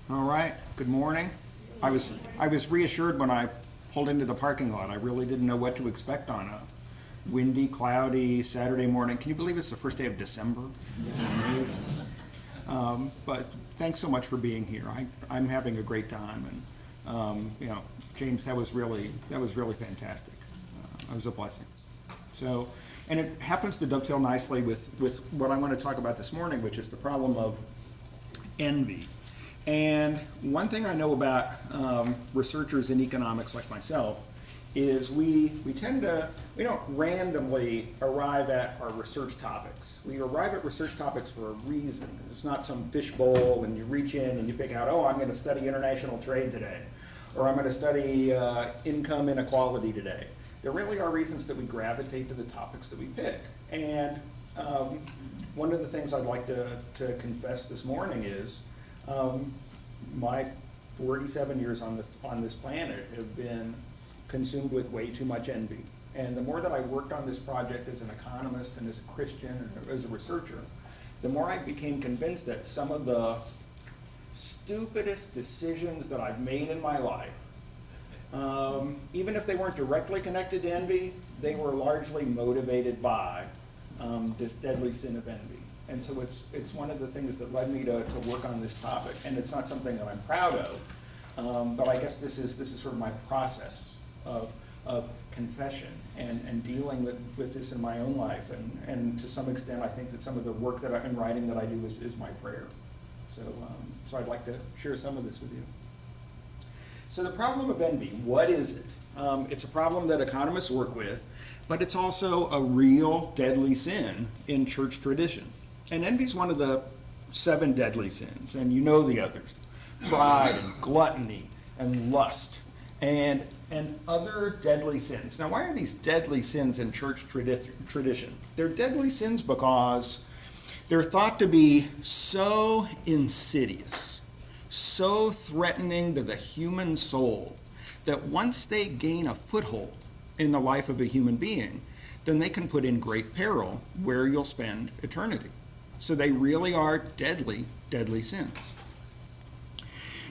All right, good morning. I was reassured when I pulled into the parking lot. I really didn't know what to expect on a windy, cloudy Saturday morning. Can you believe it's the first day of December? It's amazing. But thanks so much for being here. I'm having a great time, and James, that was really fantastic. It was a blessing. So, and it happens to dovetail nicely with what I want to talk about this morning, which is the problem of envy. And one thing I know about researchers in economics like myself is we don't randomly arrive at our research topics. We arrive at research topics for a reason. It's not some fishbowl and you reach in and you pick out, oh, I'm going to study international trade today, or I'm going to study income inequality today. There really are reasons that we gravitate to the topics that we pick. And one of the things I'd like to confess this morning is my 47 years on this planet have been consumed with way too much envy. And the more that I worked on this project as an economist and as a Christian and as a researcher, the more I became convinced that some of the stupidest decisions that I've made in my life, even if they weren't directly connected to envy, they were largely motivated by this deadly sin of envy. And so it's one of the things that led me to work on this topic, and it's not something that I'm proud of, but I guess this is sort of my process of confession and dealing with this in my own life, and to some extent I think that some of the work that I'm writing that I do is my prayer. So I'd like to share some of this with you. So the problem of envy, what is it? It's a problem that economists work with, but it's also a real deadly sin in church tradition. And envy is one of the 7 deadly sins, and you know the others: pride and gluttony and lust and other deadly sins. Now, why are these deadly sins in church tradition? They're deadly sins because they're thought to be so insidious, so threatening to the human soul, that once they gain a foothold in the life of a human being, then they can put in great peril where you'll spend eternity. So they really are deadly, deadly sins.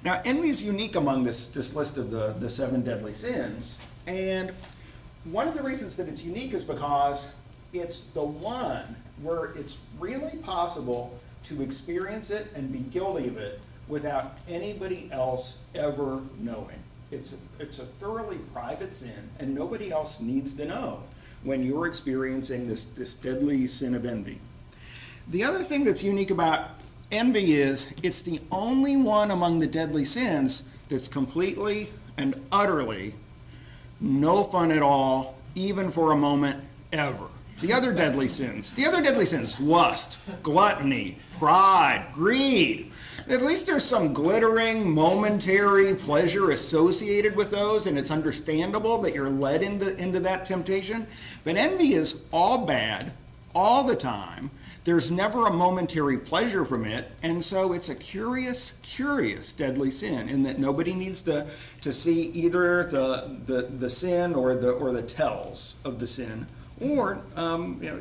Now, envy is unique among this list of the 7 deadly sins, and one of the reasons that it's unique is because it's the one where it's really possible to experience it and be guilty of it without anybody else ever knowing. It's a thoroughly private sin, and nobody else needs to know when you're experiencing this deadly sin of envy. The other thing that's unique about envy is it's the only one among the deadly sins that's completely and utterly no fun at all, even for a moment, ever. The other deadly sins, lust, gluttony, pride, greed. At least there's some glittering, momentary pleasure associated with those, and it's understandable that you're led into that temptation. But envy is all bad, all the time. There's never a momentary pleasure from it, and so it's a curious deadly sin in that nobody needs to see either the sin or the tells of the sin, or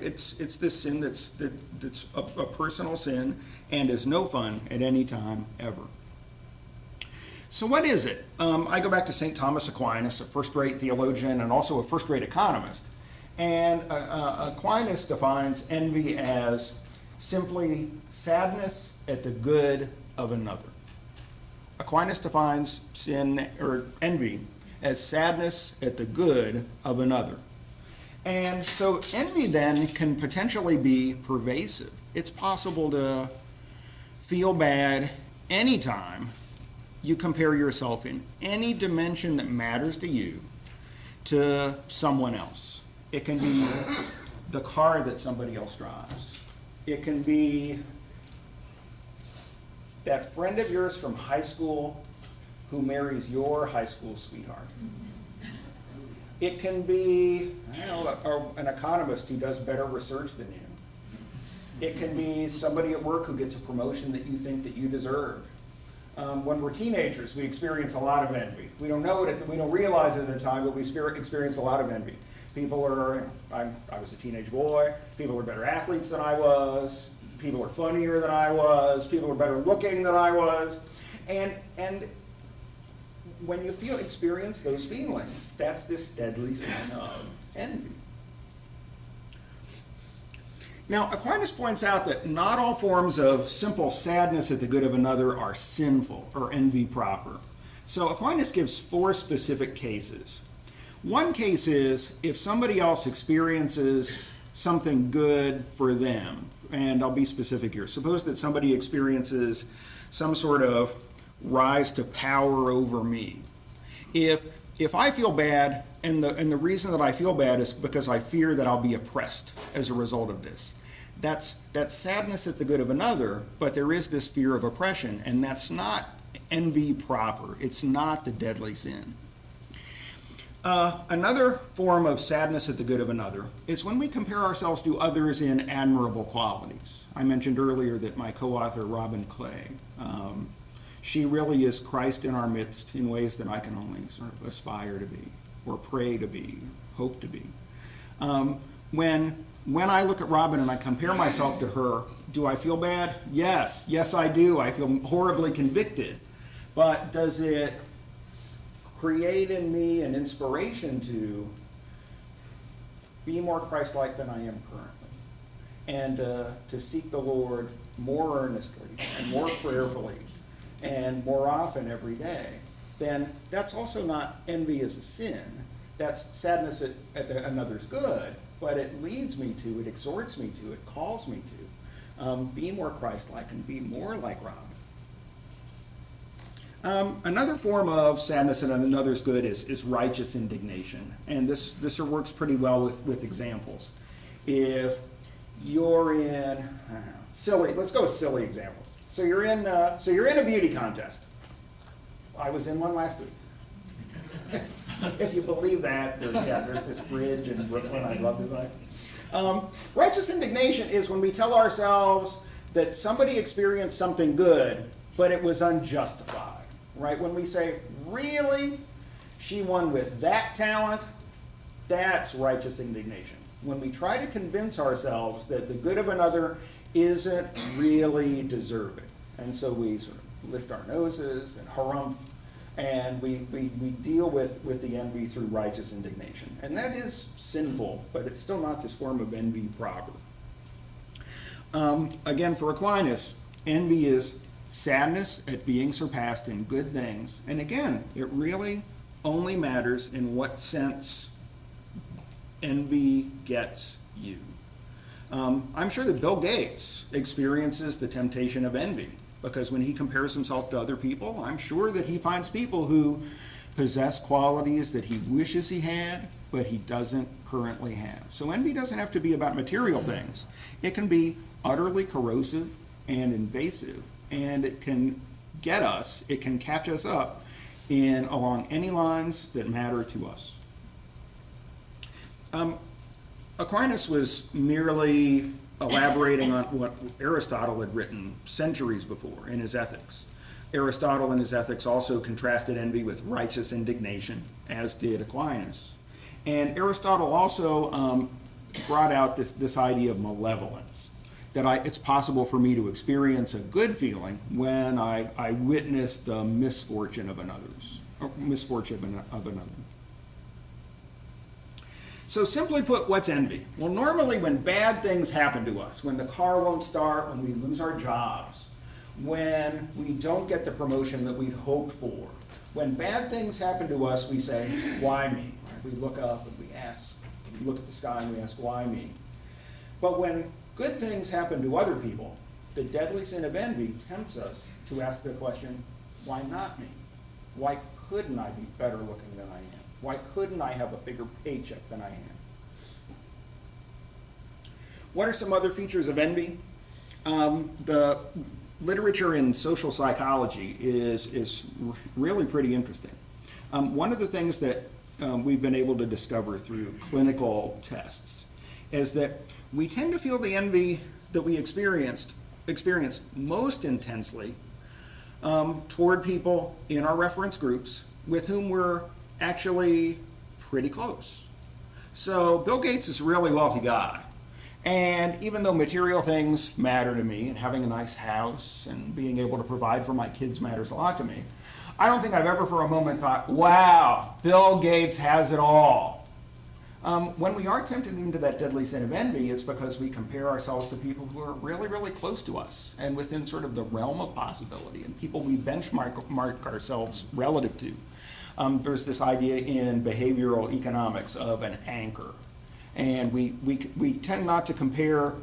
it's this sin that's a personal sin and is no fun at any time ever. So what is it? I go back to St. Thomas Aquinas, a first-rate theologian and also a first-rate economist. And Aquinas defines envy as simply sadness at the good of another. Aquinas defines sin or envy as sadness at the good of another. And so envy then can potentially be pervasive. It's possible to feel bad anytime you compare yourself in any dimension that matters to you to someone else. It can be the car that somebody else drives. It can be that friend of yours from high school who marries your high school sweetheart. It can be an economist who does better research than you. It can be somebody at work who gets a promotion that you think that you deserve. When we're teenagers, we experience a lot of envy. We don't know it, we don't realize it at the time, but we experience a lot of envy. People are, I was a teenage boy, people were better athletes than I was, people were funnier than I was, people were better looking than I was, And when you experience those feelings, that's this deadly sin of envy. Now, Aquinas points out that not all forms of simple sadness at the good of another are sinful or envy proper. So Aquinas gives 4 specific cases. One case is if somebody else experiences something good for them, and I'll be specific here. Suppose that somebody experiences some sort of rise to power over me. If I feel bad, and the reason that I feel bad is because I fear that I'll be oppressed as a result of this. That's sadness at the good of another, but there is this fear of oppression, and that's not envy proper. It's not the deadly sin. Another form of sadness at the good of another is when we compare ourselves to others in admirable qualities. I mentioned earlier that my co-author, Robin Clay, she really is Christ in our midst in ways that I can only sort of aspire to be, or pray to be, hope to be. When I look at Robin and I compare myself to her, do I feel bad? Yes, I do. I feel horribly convicted. But does it create in me an inspiration to be more Christ-like than I am currently, and to seek the Lord more earnestly and more prayerfully and more often every day? Then that's also not envy as a sin. That's sadness at another's good, but it leads me to, it exhorts me to, it calls me to be more Christ-like and be more like Robin. Another form of sadness at another's good is righteous indignation, and this works pretty well with examples. If you're in let's go with silly examples. So you're in a beauty contest. I was in one last week. If you believe that, there's this bridge in Brooklyn I'd love to say. Righteous indignation is when we tell ourselves that somebody experienced something good, but it was unjustified. Right? When we say, really? She won with that talent? That's righteous indignation. When we try to convince ourselves that the good of another isn't really deserving. And so we sort of lift our noses and harumph, and we deal with the envy through righteous indignation. And that is sinful, but it's still not this form of envy proper. Again, for Aquinas, envy is sadness at being surpassed in good things. And again, it really only matters in what sense envy gets you. I'm sure that Bill Gates experiences the temptation of envy, because when he compares himself to other people, I'm sure that he finds people who possess qualities that he wishes he had, but he doesn't currently have. So envy doesn't have to be about material things. It can be utterly corrosive and invasive, and it can get us, it can catch us up along any lines that matter to us. Aquinas was merely elaborating on what Aristotle had written centuries before in his Ethics. Aristotle in his Ethics also contrasted envy with righteous indignation, as did Aquinas. And Aristotle also brought out this idea of malevolence, that it's possible for me to experience a good feeling when I witness the misfortune of another. So simply put, what's envy? Well, normally when bad things happen to us, when the car won't start, when we lose our jobs, when we don't get the promotion that we'd hoped for, when bad things happen to us, we say, why me? We look up and we look at the sky and we ask, why me? But when good things happen to other people, the deadly sin of envy tempts us to ask the question, why not me? Why couldn't I be better looking than I am? Why couldn't I have a bigger paycheck than I am? What are some other features of envy? The literature in social psychology is really pretty interesting. One of the things that we've been able to discover through clinical tests is that we tend to feel the envy that we experience most intensely toward people in our reference groups with whom we're actually pretty close. So Bill Gates is a really wealthy guy, And even though material things matter to me, and having a nice house and being able to provide for my kids matters a lot to me, I don't think I've ever for a moment thought, wow, Bill Gates has it all. When we are tempted into that deadly sin of envy, it's because we compare ourselves to people who are really, really close to us and within sort of the realm of possibility, and people we benchmark ourselves relative to. There's this idea in behavioral economics of an anchor. And we tend not to compare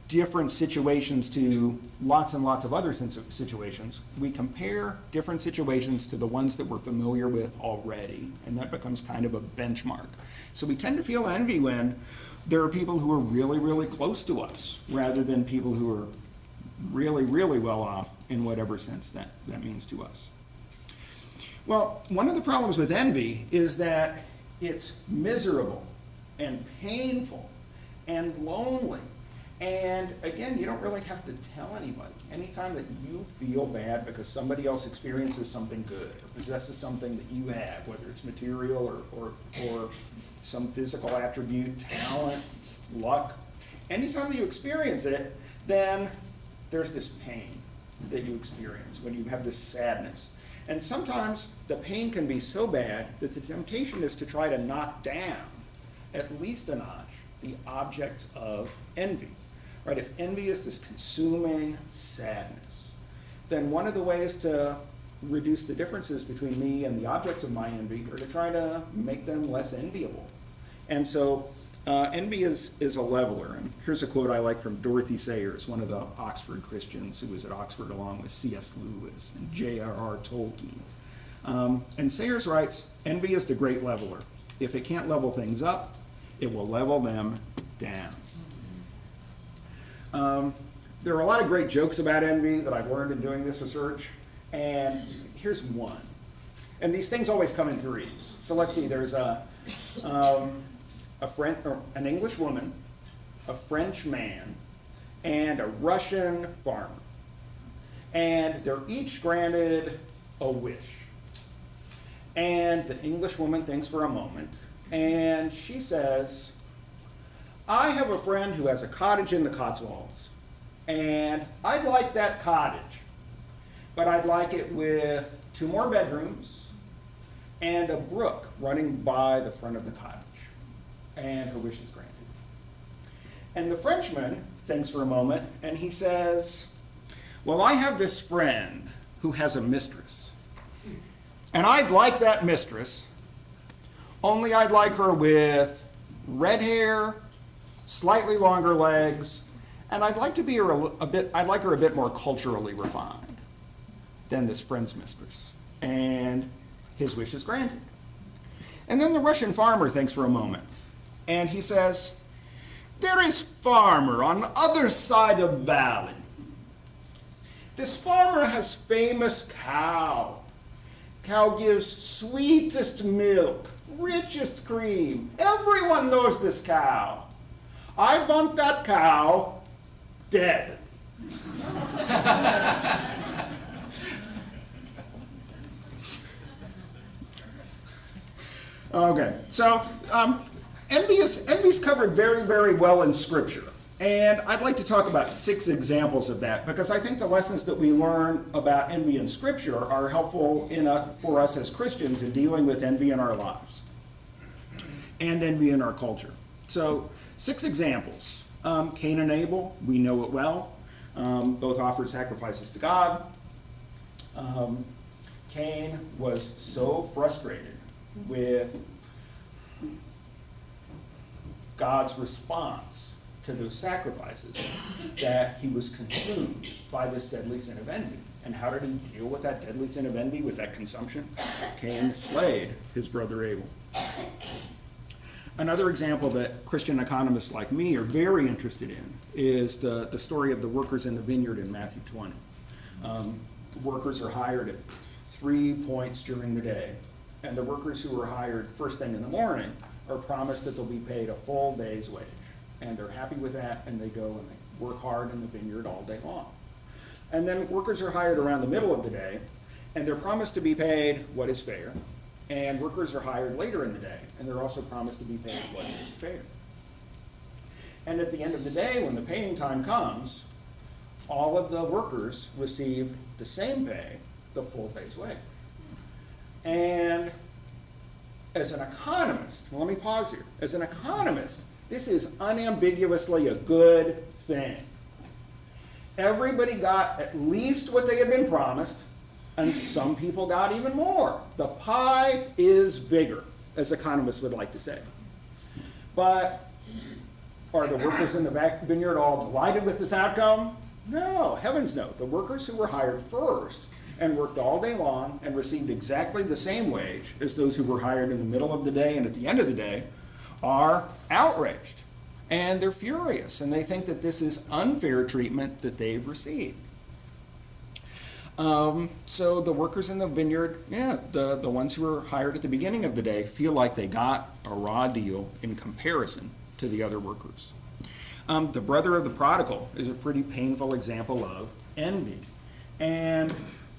different situations to lots and lots of other situations. We compare different situations to the ones that we're familiar with already, and that becomes kind of a benchmark. So we tend to feel envy when there are people who are really, really close to us, rather than people who are really, really well off in whatever sense that means to us. Well, one of the problems with envy is that it's miserable and painful and lonely. And again, you don't really have to tell anybody. Anytime that you feel bad because somebody else experiences something good or possesses something that you have, whether it's material or some physical attribute, talent, luck, anytime that you experience it, then there's this pain that you experience when you have this sadness. And sometimes the pain can be so bad that the temptation is to try to knock down at least a notch the objects of envy. Right? If envy is this consuming sadness, then one of the ways to reduce the differences between me and the objects of my envy are to try to make them less enviable. And so envy is a leveler. And here's a quote I like from Dorothy Sayers, one of the Oxford Christians who was at Oxford along with C.S. Lewis and J.R.R. Tolkien. And Sayers writes, "Envy is the great leveler. If it can't level things up, it will level them down." There are a lot of great jokes about envy that I've learned in doing this research, and here's one. And these things always come in threes. So let's see, there's an English woman, a French man, and a Russian farmer. And they're each granted a wish. And the English woman thinks for a moment, and she says, "I have a friend who has a cottage in the Cotswolds, and I'd like that cottage, but I'd like it with 2 more bedrooms and a brook running by the front of the cottage." And her wish is granted. And the Frenchman thinks for a moment, and he says, "Well, I have this friend who has a mistress, and I'd like that mistress, only I'd like her with red hair, slightly longer legs, and I'd like her a bit more culturally refined than this friend's mistress." And his wish is granted. And then the Russian farmer thinks for a moment, and he says, "There is farmer on the other side of valley. This farmer has famous cow. Cow gives sweetest milk, richest cream. Everyone knows this cow. I want that cow dead." Okay, so envy's covered very, very well in Scripture. And I'd like to talk about 6 examples of that, because I think the lessons that we learn about envy in Scripture are helpful for us as Christians in dealing with envy in our lives and envy in our culture. So 6 examples. Cain and Abel, we know it well. Both offered sacrifices to God. Cain was so frustrated with God's response to those sacrifices that he was consumed by this deadly sin of envy. And how did he deal with that deadly sin of envy, with that consumption? Cain slayed his brother Abel. Another example that Christian economists like me are very interested in is the story of the workers in the vineyard in Matthew 20. The workers are hired at 3 points during the day, and the workers who are hired first thing in the morning are promised that they'll be paid a full day's wage. And they're happy with that, and they go and they work hard in the vineyard all day long. And then workers are hired around the middle of the day, and they're promised to be paid what is fair. And workers are hired later in the day, and they're also promised to be paid what is fair. And at the end of the day, when the paying time comes, all of the workers receive the same pay, the full day's wage. And as an economist, well, let me pause here. As an economist, this is unambiguously a good thing. Everybody got at least what they had been promised, and some people got even more. The pie is bigger, as economists would like to say. But are the workers in the back vineyard all delighted with this outcome? No, heavens no. The workers who were hired first and worked all day long and received exactly the same wage as those who were hired in the middle of the day and at the end of the day are outraged. And they're furious, and they think that this is unfair treatment that they've received. So the workers in the vineyard, the ones who were hired at the beginning of the day, feel like they got a raw deal in comparison to the other workers. The brother of the prodigal is a pretty painful example of envy. And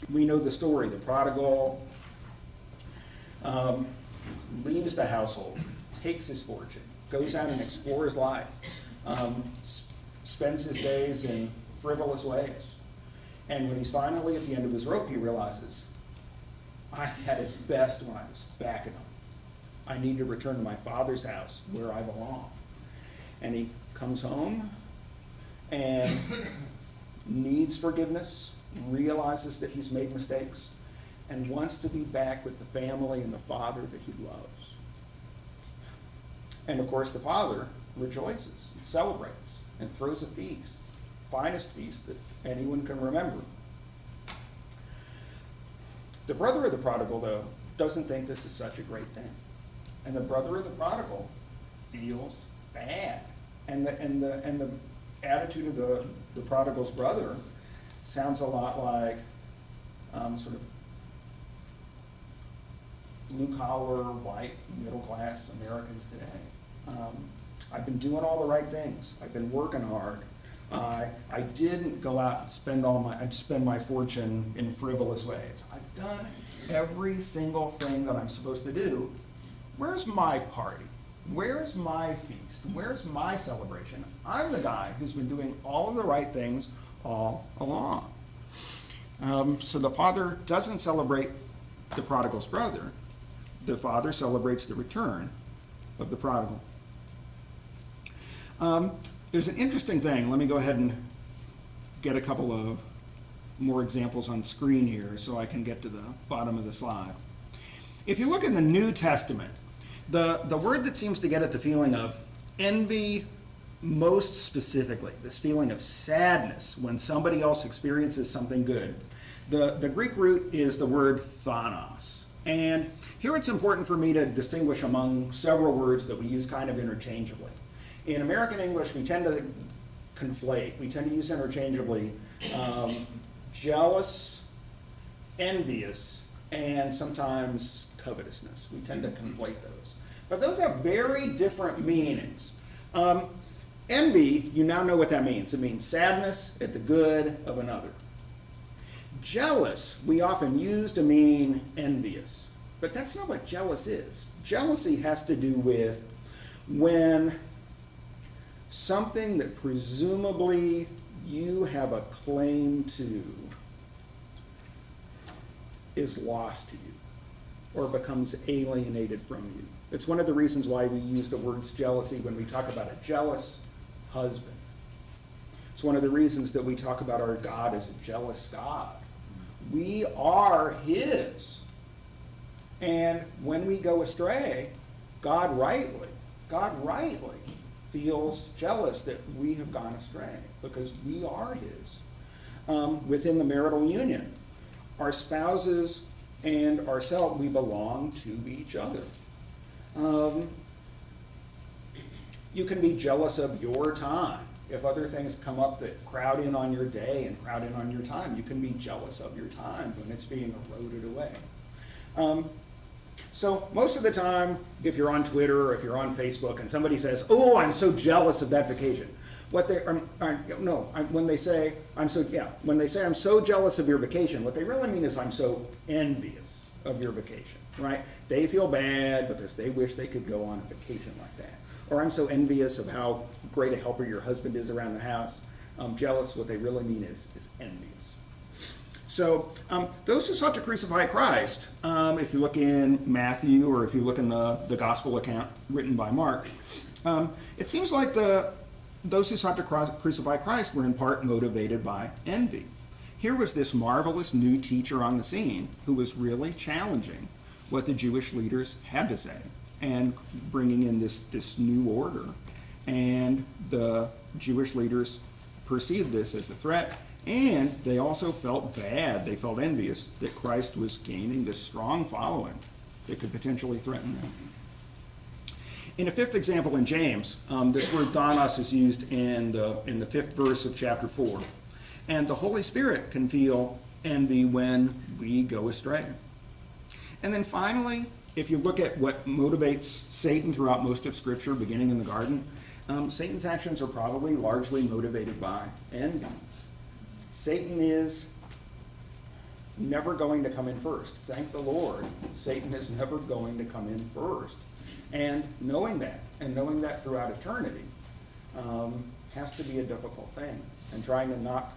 we know the story. The prodigal leaves the household, takes his fortune, goes out and explores life, spends his days in frivolous ways. And when he's finally at the end of his rope, he realizes, I had it best when I was back at home. I need to return to my father's house where I belong. And he comes home and needs forgiveness, realizes that he's made mistakes, and wants to be back with the family and the father that he loves. And of course, the father rejoices, celebrates, and throws a feast, finest feast that anyone can remember. The brother of the prodigal, though, doesn't think this is such a great thing. And the brother of the prodigal feels bad. And the attitude of the prodigal's brother sounds a lot like sort of blue-collar, white, middle-class Americans today. I've been doing all the right things. I've been working hard. I didn't go out and spend my fortune in frivolous ways. I've done every single thing that I'm supposed to do. Where's my party? Where's my feast? Where's my celebration? I'm the guy who's been doing all of the right things all along. So the father doesn't celebrate the prodigal's brother. The father celebrates the return of the prodigal. There's an interesting thing. Let me go ahead and get a couple of more examples on screen here so I can get to the bottom of the slide. If you look in the New Testament, the word that seems to get at the feeling of envy most specifically, this feeling of sadness when somebody else experiences something good, the Greek root is the word thanos. And here it's important for me to distinguish among several words that we use kind of interchangeably. In American English, we tend to conflate, we tend to use interchangeably jealous, envious, and sometimes covetousness. We tend to conflate those. But those have very different meanings. Envy, you now know what that means. It means sadness at the good of another. Jealous, we often use to mean envious. But that's not what jealous is. Jealousy has to do with when something that presumably you have a claim to is lost to you or becomes alienated from you. It's one of the reasons why we use the words jealousy when we talk about a jealous husband. It's one of the reasons that we talk about our God as a jealous God. We are His. And when we go astray, God rightly feels jealous that we have gone astray because we are His. Within the marital union, our spouses and ourselves, we belong to each other. You can be jealous of your time. If other things come up that crowd in on your day and crowd in on your time, you can be jealous of your time when it's being eroded away. So most of the time, if you're on Twitter or if you're on Facebook and somebody says, "Oh, I'm so jealous of that vacation," when they say I'm so jealous of your vacation, what they really mean is I'm so envious of your vacation, right? They feel bad because they wish they could go on a vacation like that. or I'm so envious of how great a helper your husband is around the house. Jealous, what they really mean is envious. So those who sought to crucify Christ, if you look in Matthew or if you look in the gospel account written by Mark, it seems like those who sought to crucify Christ were in part motivated by envy. Here was this marvelous new teacher on the scene who was really challenging what the Jewish leaders had to say and bringing in this new order. And the Jewish leaders perceived this as a threat, and they also felt bad. They felt envious that Christ was gaining this strong following that could potentially threaten them. In a fifth example in James, this word thanos is used in the fifth verse of chapter 4. And the Holy Spirit can feel envy when we go astray. And then finally, if you look at what motivates Satan throughout most of Scripture, beginning in the garden, Satan's actions are probably largely motivated by envy. Satan is never going to come in first. Thank the Lord, Satan is never going to come in first. And knowing that throughout eternity, has to be a difficult thing. And trying to knock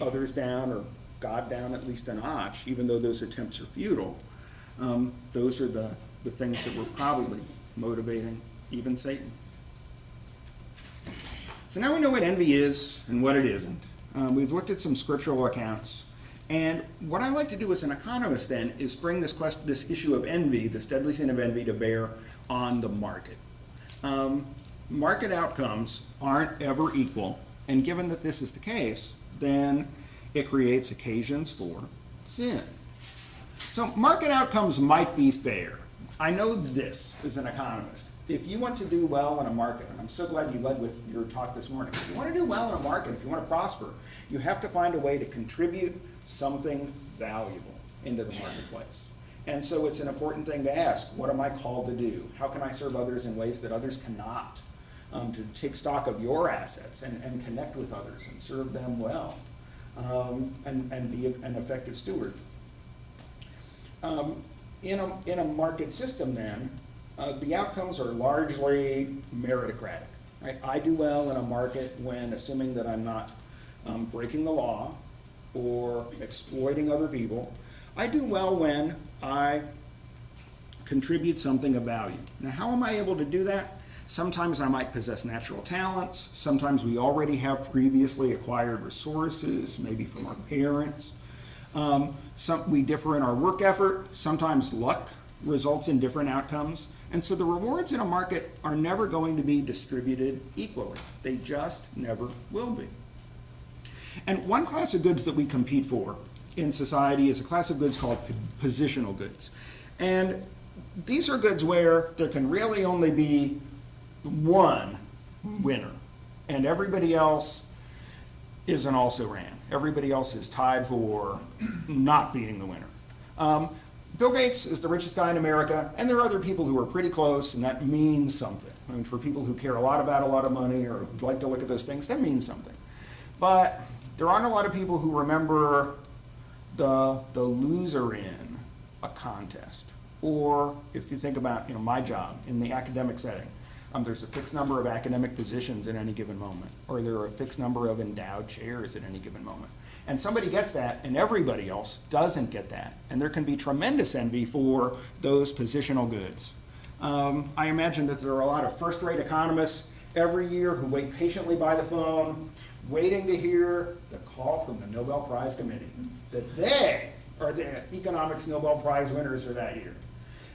others down or God down at least a notch, even though those attempts are futile, those are the things that were probably motivating even Satan. So now we know what envy is and what it isn't. We've looked at some scriptural accounts. And what I like to do as an economist then is bring this issue of envy, this deadly sin of envy, to bear on the market. Market outcomes aren't ever equal. And given that this is the case, then it creates occasions for sin. So market outcomes might be fair. I know this as an economist. If you want to do well in a market, and I'm so glad you led with your talk this morning, if you want to do well in a market, if you want to prosper, you have to find a way to contribute something valuable into the marketplace. And so it's an important thing to ask, what am I called to do? How can I serve others in ways that others cannot? To take stock of your assets and connect with others and serve them well, and be an effective steward. In a market system then, the outcomes are largely meritocratic. Right? I do well in a market when, assuming that I'm not breaking the law or exploiting other people, I do well when I contribute something of value. Now, how am I able to do that? Sometimes I might possess natural talents. Sometimes we already have previously acquired resources, maybe from our parents. We differ in our work effort. Sometimes luck results in different outcomes. And so the rewards in a market are never going to be distributed equally. They just never will be. And one class of goods that we compete for in society is a class of goods called positional goods. And these are goods where there can really only be one winner, and everybody else is an also-ran. Everybody else is tied for not being the winner. Bill Gates is the richest guy in America, and there are other people who are pretty close, and that means something. I mean, for people who care a lot about a lot of money or would like to look at those things, that means something. But there aren't a lot of people who remember the loser in a contest. Or if you think about my job in the academic setting, there's a fixed number of academic positions at any given moment, or there are a fixed number of endowed chairs at any given moment. And somebody gets that, and everybody else doesn't get that. And there can be tremendous envy for those positional goods. I imagine that there are a lot of first-rate economists every year who wait patiently by the phone, waiting to hear the call from the Nobel Prize Committee that they are the economics Nobel Prize winners for that year.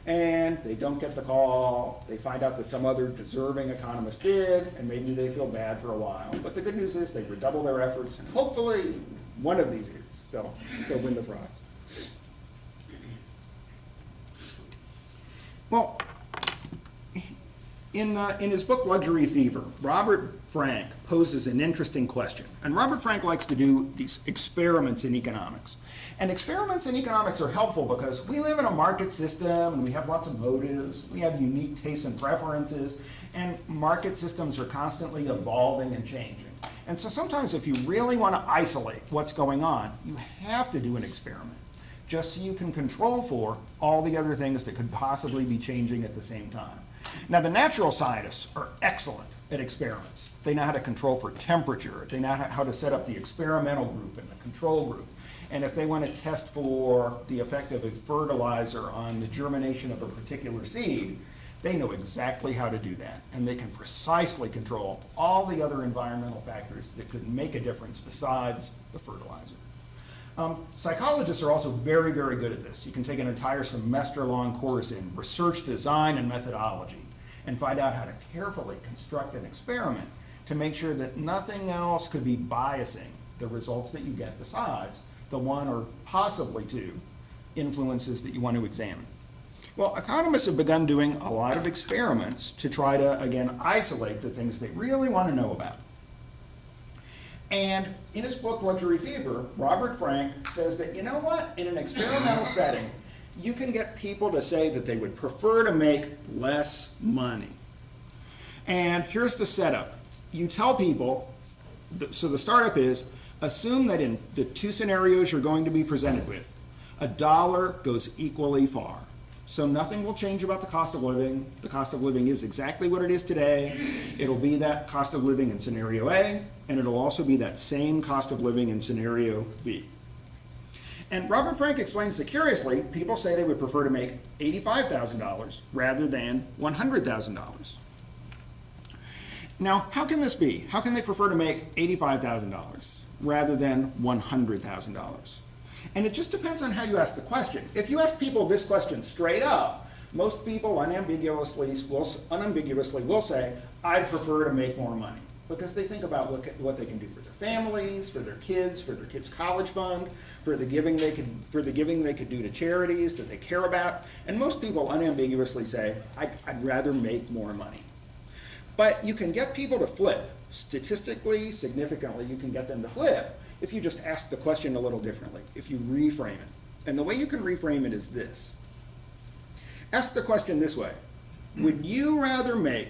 And they don't get the call. They find out that some other deserving economist did, and maybe they feel bad for a while. But the good news is they redouble their efforts, and hopefully one of these years they'll win the prize. Well, in his book Luxury Fever, Robert Frank poses an interesting question. And Robert Frank likes to do these experiments in economics. And experiments in economics are helpful because we live in a market system and we have lots of motives, we have unique tastes and preferences, and market systems are constantly evolving and changing. And so sometimes if you really want to isolate what's going on, you have to do an experiment, just so you can control for all the other things that could possibly be changing at the same time. Now, the natural scientists are excellent at experiments. They know how to control for temperature. They know how to set up the experimental group and the control group. And if they want to test for the effect of a fertilizer on the germination of a particular seed, they know exactly how to do that. And they can precisely control all the other environmental factors that could make a difference besides the fertilizer. Psychologists are also very, very good at this. You can take an entire semester-long course in research design and methodology and find out how to carefully construct an experiment to make sure that nothing else could be biasing the results that you get besides the one or possibly two influences that you want to examine. Well, economists have begun doing a lot of experiments to try to, again, isolate the things they really want to know about. And in his book, Luxury Fever, Robert Frank says that, you know what, in an experimental setting, you can get people to say that they would prefer to make less money. And here's the setup. You tell people, so the startup is, assume that in the two scenarios you're going to be presented with, a dollar goes equally far. So nothing will change about the cost of living. The cost of living is exactly what it is today. It'll be that cost of living in scenario A, and it'll also be that same cost of living in scenario B. And Robert Frank explains that curiously, people say they would prefer to make $85,000 rather than $100,000. Now, how can this be? How can they prefer to make $85,000 rather than $100,000? And it just depends on how you ask the question. If you ask people this question straight up, most people unambiguously will say, I'd prefer to make more money, because they think about what they can do for their families, for their kids' college fund, for the giving they could do to charities that they care about. And most people unambiguously say, I'd rather make more money. But you can get people to flip. Statistically, significantly, you can get them to flip if you just ask the question a little differently, if you reframe it. And the way you can reframe it is this. Ask the question this way. Would you rather make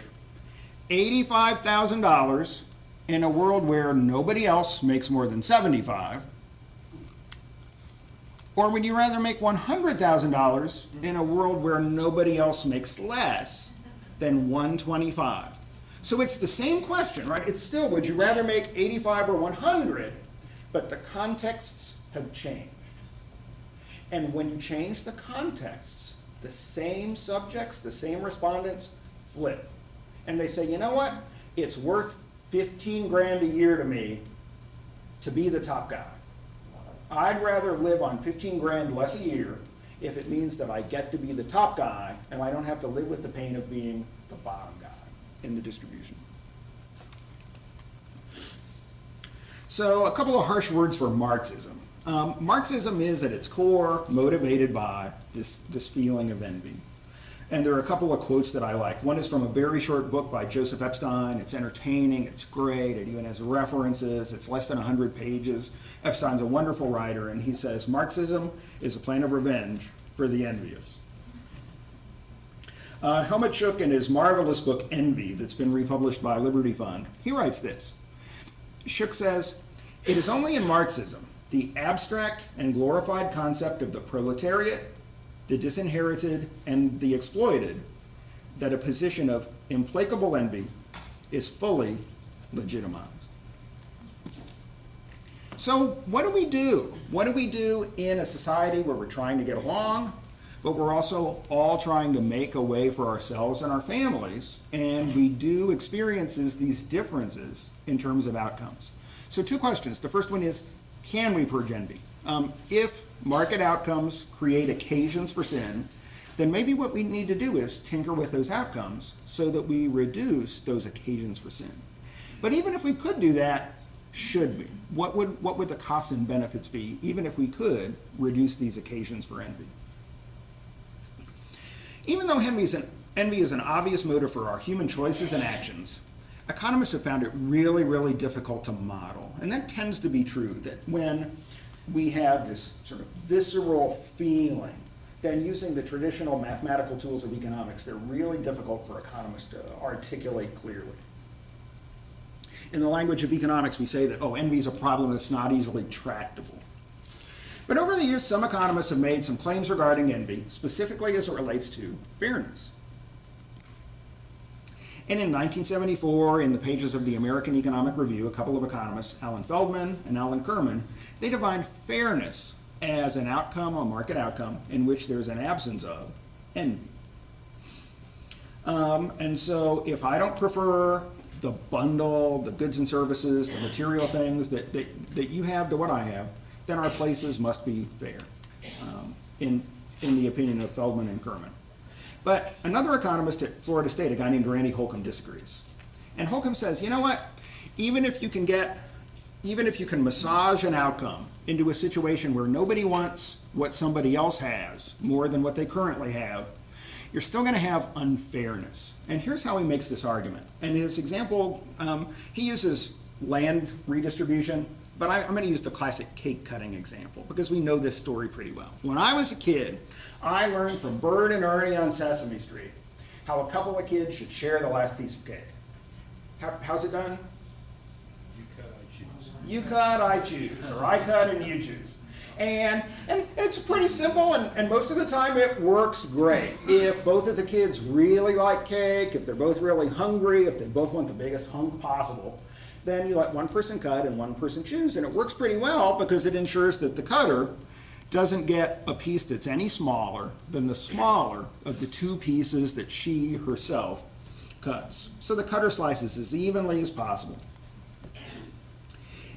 $85,000 in a world where nobody else makes more than $75,000? Or would you rather make $100,000 in a world where nobody else makes less than $125,000? So it's the same question, right? It's still, would you rather make 85 or 100? But the contexts have changed. And when you change the contexts, the same subjects, the same respondents flip. And they say, you know what? It's worth 15 grand a year to me to be the top guy. I'd rather live on 15 grand less a year if it means that I get to be the top guy and I don't have to live with the pain of being the bottom guy in the distribution. So a couple of harsh words for Marxism. Marxism is at its core motivated by this feeling of envy. And there are a couple of quotes that I like. One is from a very short book by Joseph Epstein. It's entertaining, it's great, it even has references, it's less than 100 pages. Epstein's a wonderful writer, and he says, Marxism is a plan of revenge for the envious. Helmut Schuck, in his marvelous book Envy, that's been republished by Liberty Fund, he writes this. Schuck says, it is only in Marxism, the abstract and glorified concept of the proletariat, the disinherited, and the exploited, that a position of implacable envy is fully legitimized. So what do we do? What do we do in a society where we're trying to get along, but we're also all trying to make a way for ourselves and our families, and we do experience these differences in terms of outcomes? So two questions. The first one is, can we purge envy? If market outcomes create occasions for sin, then maybe what we need to do is tinker with those outcomes so that we reduce those occasions for sin. But even if we could do that, should we? What would the costs and benefits be, even if we could reduce these occasions for envy? Even though envy is an obvious motive for our human choices and actions, economists have found it really, really difficult to model. And that tends to be true, that when we have this sort of visceral feeling, then using the traditional mathematical tools of economics, they're really difficult for economists to articulate clearly. In the language of economics, we say that, envy is a problem that's not easily tractable. But over the years, some economists have made some claims regarding envy, specifically as it relates to fairness. And in 1974, in the pages of the American Economic Review, a couple of economists, Alan Feldman and Alan Kerman, they defined fairness as an outcome, a market outcome, in which there's an absence of envy. And so if I don't prefer the bundle, the goods and services, the material things that you have to what I have, then our places must be fair, in the opinion of Feldman and Kerman. But another economist at Florida State, a guy named Randy Holcomb, disagrees. And Holcomb says, you know what, even if you can massage an outcome into a situation where nobody wants what somebody else has more than what they currently have, you're still going to have unfairness. And here's how he makes this argument. And his example, he uses land redistribution, but I'm going to use the classic cake cutting example because we know this story pretty well. When I was a kid, I learned from Bert and Ernie on Sesame Street how a couple of kids should share the last piece of cake. How's it done? You cut, I choose. You cut, I choose, or I cut and you choose. And it's pretty simple, and most of the time it works great. If both of the kids really like cake, if they're both really hungry, if they both want the biggest hunk possible, then you let one person cut and one person choose, and it works pretty well because it ensures that the cutter doesn't get a piece that's any smaller than the smaller of the two pieces that she herself cuts. So the cutter slices as evenly as possible.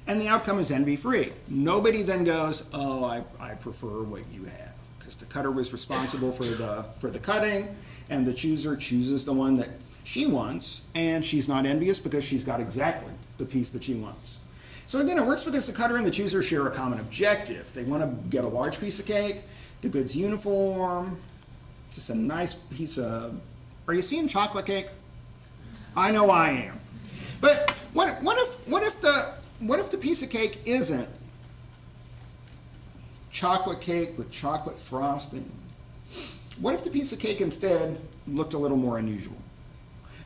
And the outcome is envy-free. Nobody then goes, oh, I prefer what you have, because the cutter was responsible for the cutting, and the chooser chooses the one that she wants, and she's not envious because she's got exactly the piece that she wants. So again, it works because the cutter and the chooser share a common objective. They want to get a large piece of cake, the good's uniform, just a nice piece of, are you seeing chocolate cake? I know I am. But what if the piece of cake isn't chocolate cake with chocolate frosting? What if the piece of cake instead looked a little more unusual?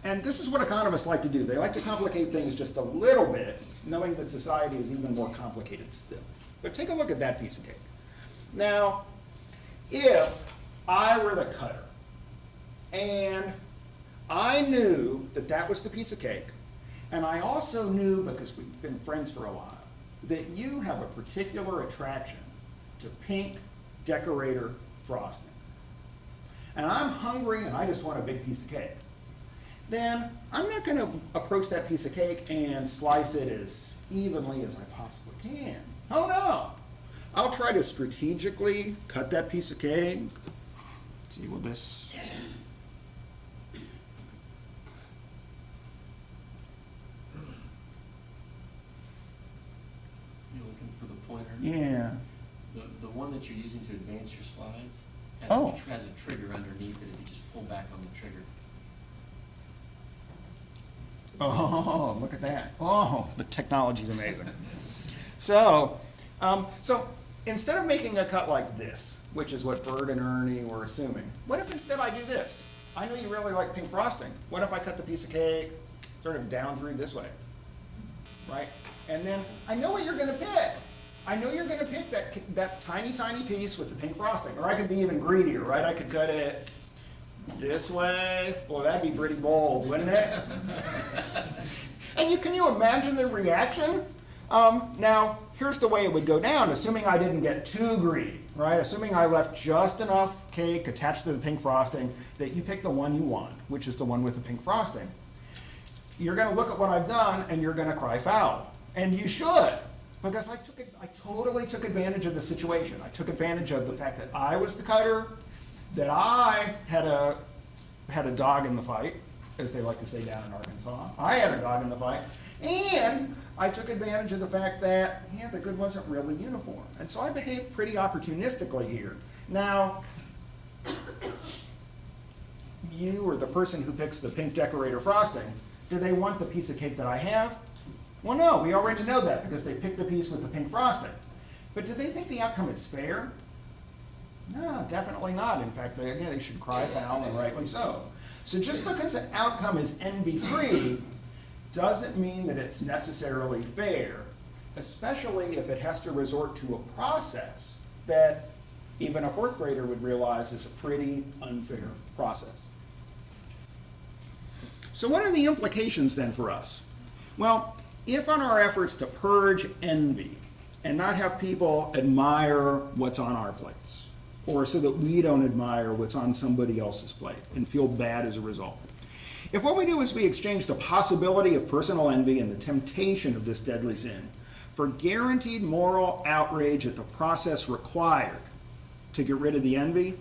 And this is what economists like to do. They like to complicate things just a little bit, knowing that society is even more complicated still. But take a look at that piece of cake. Now, if I were the cutter, and I knew that that was the piece of cake, and I also knew, because we've been friends for a while, that you have a particular attraction to pink decorator frosting, and I'm hungry and I just want a big piece of cake, then I'm not going to approach that piece of cake and slice it as evenly as I possibly can. Oh no! I'll try to strategically cut that piece of cake. Let's see, will this... You're looking for the pointer? Yeah. The one that you're using to advance your slides has a trigger underneath it if you just pull back on the trigger. Oh, look at that. Oh, the technology's amazing. So instead of making a cut like this, which is what Bert and Ernie were assuming, what if instead I do this? I know you really like pink frosting. What if I cut the piece of cake sort of down through this way, right? And then I know what you're going to pick. I know you're going to pick that tiny, tiny piece with the pink frosting. Or I could be even greedier, right? I could cut it this way. Well, that'd be pretty bold, wouldn't it? And can you imagine the reaction? Now, here's the way it would go down, assuming I didn't get too greedy, right? Assuming I left just enough cake attached to the pink frosting that you pick the one you want, which is the one with the pink frosting. You're going to look at what I've done and you're going to cry foul. And you should, because I totally took advantage of the situation. I took advantage of the fact that I was the cutter, that I had a dog in the fight, as they like to say down in Arkansas. I had a dog in the fight. And I took advantage of the fact that, yeah, the good wasn't really uniform. And so I behaved pretty opportunistically here. Now, you or the person who picks the pink decorator frosting, do they want the piece of cake that I have? Well, no, we already know that because they picked the piece with the pink frosting. But do they think the outcome is fair? No, definitely not. In fact, they should cry foul, and rightly so. So just because an outcome is envy-free doesn't mean that it's necessarily fair, especially if it has to resort to a process that even a fourth grader would realize is a pretty unfair process. So what are the implications then for us? Well, if on our efforts to purge envy and not have people admire what's on our plates, or so that we don't admire what's on somebody else's plate and feel bad as a result. If what we do is we exchange the possibility of personal envy and the temptation of this deadly sin for guaranteed moral outrage at the process required to get rid of the envy,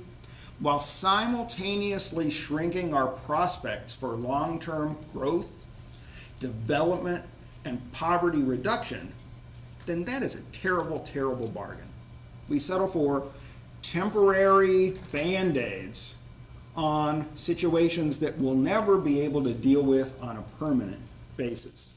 while simultaneously shrinking our prospects for long-term growth, development, and poverty reduction, then that is a terrible, terrible bargain. We settle for temporary band-aids on situations that we'll never be able to deal with on a permanent basis.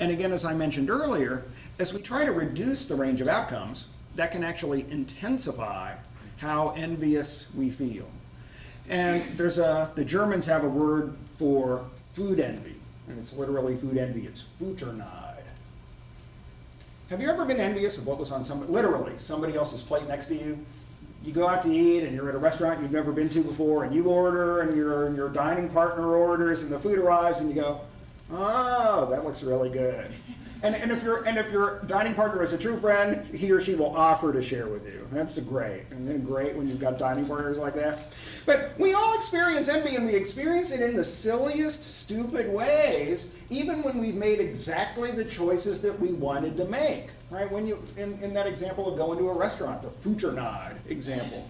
And again, as I mentioned earlier, as we try to reduce the range of outcomes, that can actually intensify how envious we feel. And the Germans have a word for food envy, and it's literally food envy, it's Futterneid. Have you ever been envious of what was on somebody else's plate next to you? You go out to eat and you're at a restaurant you've never been to before, and you order and your dining partner orders and the food arrives and you go, oh, that looks really good. And if your dining partner is a true friend, he or she will offer to share with you. That's great. Isn't it great when you've got dining partners like that? But we all experience envy, and we experience it in the silliest, stupid ways, even when we've made exactly the choices that we wanted to make. Right? When you in that example of going to a restaurant, the Futterneid example.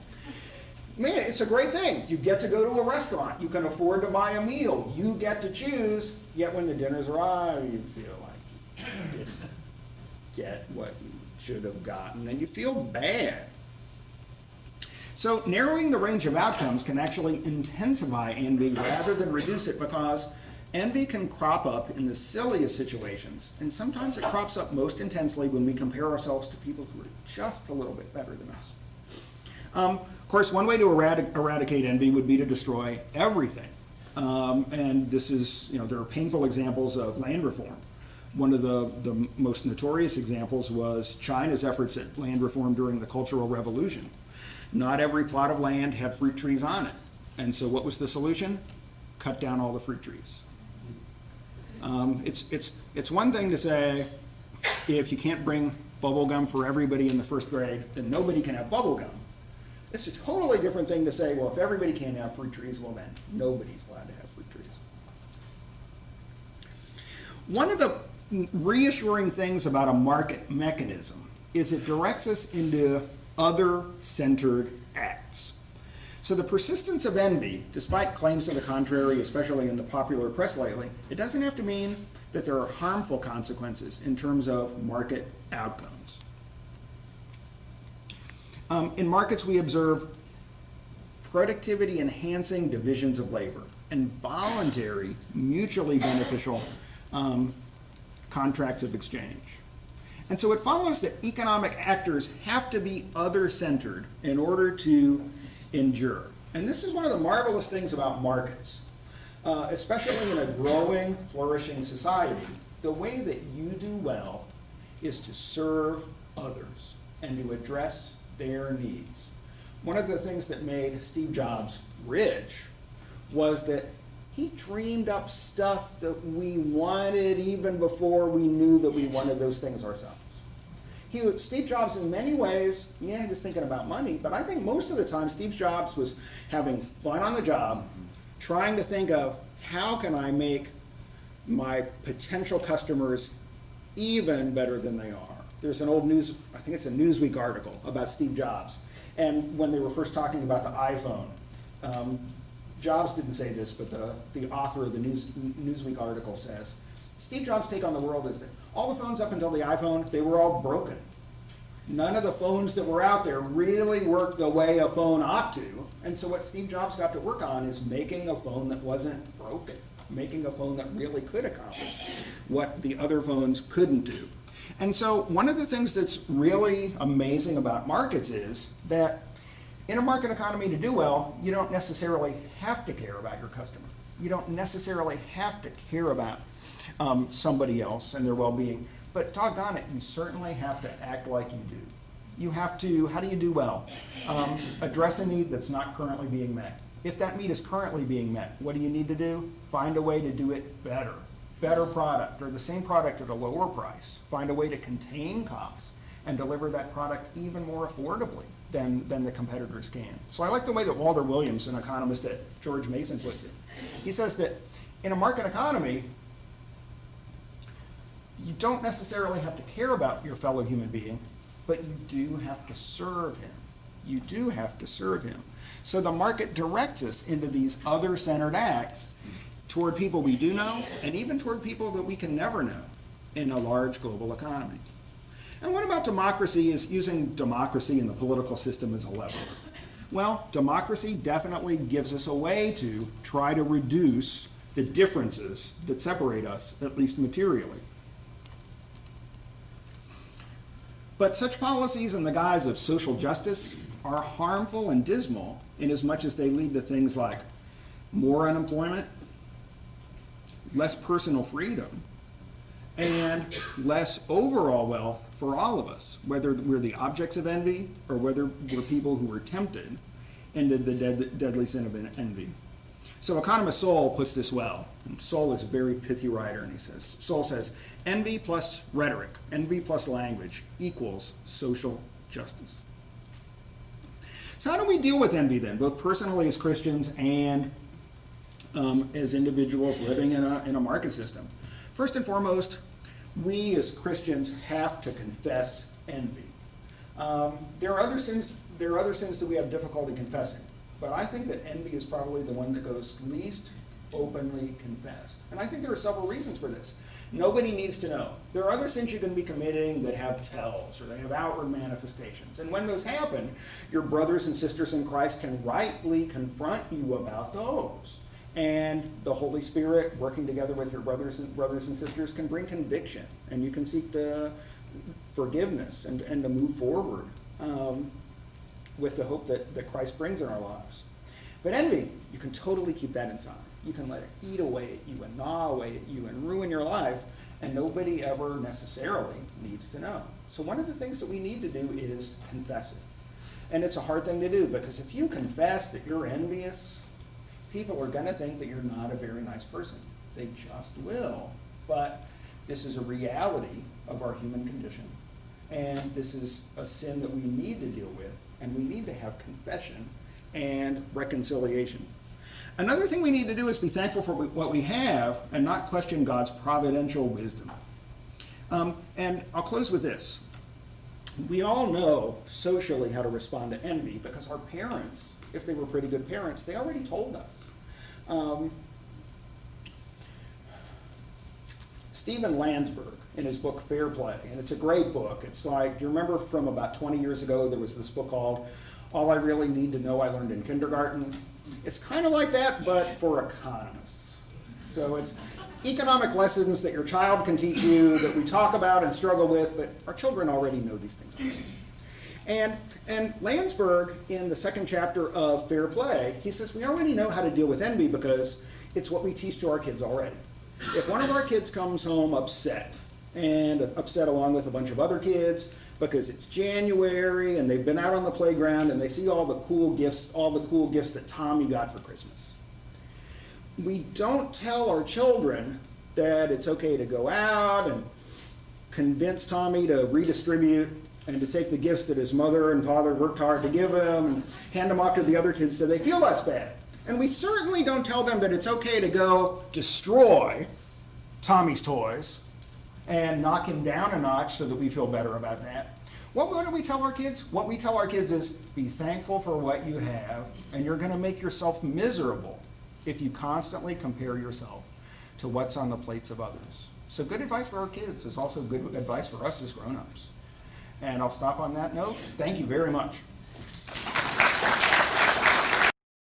Man, it's a great thing. You get to go to a restaurant. You can afford to buy a meal. You get to choose. Yet when the dinners arrive, you feel like you didn't get what you should have gotten, and you feel bad. So narrowing the range of outcomes can actually intensify envy rather than reduce it, because envy can crop up in the silliest situations, and sometimes it crops up most intensely when we compare ourselves to people who are just a little bit better than us. Of course, one way to eradicate envy would be to destroy everything. And this is, there are painful examples of land reform. One of the most notorious examples was China's efforts at land reform during the Cultural Revolution. Not every plot of land had fruit trees on it. And so what was the solution? Cut down all the fruit trees. It's one thing to say, if you can't bring bubble gum for everybody in the first grade, then nobody can have bubble gum. It's a totally different thing to say, well, if everybody can't have fruit trees, well then, nobody's allowed to have fruit trees. One of the reassuring things about a market mechanism is it directs us into other-centered acts. So the persistence of envy, despite claims to the contrary, especially in the popular press lately, it doesn't have to mean that there are harmful consequences in terms of market outcomes. In markets, we observe productivity-enhancing divisions of labor and voluntary, mutually beneficial contracts of exchange. And so it follows that economic actors have to be other-centered in order to endure. And this is one of the marvelous things about markets, especially in a growing, flourishing society. The way that you do well is to serve others and to address their needs. One of the things that made Steve Jobs rich was that he dreamed up stuff that we wanted even before we knew that we wanted those things ourselves. Steve Jobs, in many ways, he was thinking about money, but I think most of the time Steve Jobs was having fun on the job, trying to think of how can I make my potential customers even better than they are. There's an old I think it's a Newsweek article about Steve Jobs. And when they were first talking about the iPhone, Jobs didn't say this, but the author of the Newsweek article says, Steve Jobs' take on the world is that all the phones up until the iPhone, they were all broken. None of the phones that were out there really worked the way a phone ought to. And so what Steve Jobs got to work on is making a phone that wasn't broken, making a phone that really could accomplish what the other phones couldn't do. And so one of the things that's really amazing about markets is that in a market economy, to do well, you don't necessarily have to care about your customer. You don't necessarily have to care about somebody else and their well-being. But doggone it, you certainly have to act like you do. You have to, how do you do well? Address a need that's not currently being met. If that need is currently being met, what do you need to do? Find a way to do it better. Better product, or the same product at a lower price. Find a way to contain costs and deliver that product even more affordably than the competitors can. So I like the way that Walter Williams, an economist at George Mason, puts it. He says that in a market economy, you don't necessarily have to care about your fellow human being, but you do have to serve him. You do have to serve him. So the market directs us into these other-centered acts toward people we do know, and even toward people that we can never know in a large global economy. And what about democracy is using democracy in the political system as a lever? Well, democracy definitely gives us a way to try to reduce the differences that separate us, at least materially. But such policies in the guise of social justice are harmful and dismal in as much as they lead to things like more unemployment, less personal freedom, and less overall wealth for all of us, whether we're the objects of envy or whether we're people who were tempted into the deadly sin of envy. So economist Sol puts this well. And Sol is a very pithy writer, and Sol says, envy plus rhetoric, envy plus language equals social justice. So how do we deal with envy then, both personally as Christians and as individuals living in a market system? First and foremost, we as Christians have to confess envy. There are other sins that we have difficulty confessing, but I think that envy is probably the one that goes least openly confessed. And I think there are several reasons for this. Nobody needs to know. There are other sins you can be committing that have tells, or they have outward manifestations. And when those happen, your brothers and sisters in Christ can rightly confront you about those. And the Holy Spirit, working together with your brothers and sisters, can bring conviction. And you can seek forgiveness and to move forward with the hope that Christ brings in our lives. But envy, you can totally keep that inside. You can let it eat away at you and gnaw away at you and ruin your life, and nobody ever necessarily needs to know. So one of the things that we need to do is confess it. And it's a hard thing to do, because if you confess that you're envious, people are going to think that you're not a very nice person. They just will. But this is a reality of our human condition. And this is a sin that we need to deal with, and we need to have confession and reconciliation. Another thing we need to do is be thankful for what we have and not question God's providential wisdom. And I'll close with this. We all know socially how to respond to envy because our parents, if they were pretty good parents, they already told us. Stephen Landsberg, in his book Fair Play, and it's a great book. It's like, you remember from about 20 years ago, there was this book called All I Really Need to Know I Learned in Kindergarten. It's kind of like that, but for economists. So it's economic lessons that your child can teach you, that we talk about and struggle with, but our children already know these things already. And Landsberg, in the second chapter of Fair Play, he says we already know how to deal with envy because it's what we teach to our kids already. If one of our kids comes home upset, and upset along with a bunch of other kids, because it's January and they've been out on the playground and they see all the cool gifts that Tommy got for Christmas. We don't tell our children that it's okay to go out and convince Tommy to redistribute and to take the gifts that his mother and father worked hard to give him and hand them off to the other kids so they feel less bad. And we certainly don't tell them that it's okay to go destroy Tommy's toys and knock him down a notch so that we feel better about that. What do we tell our kids? What we tell our kids is, be thankful for what you have, and you're going to make yourself miserable if you constantly compare yourself to what's on the plates of others. So good advice for our kids is also good advice for us as grown-ups. And I'll stop on that note. Thank you very much.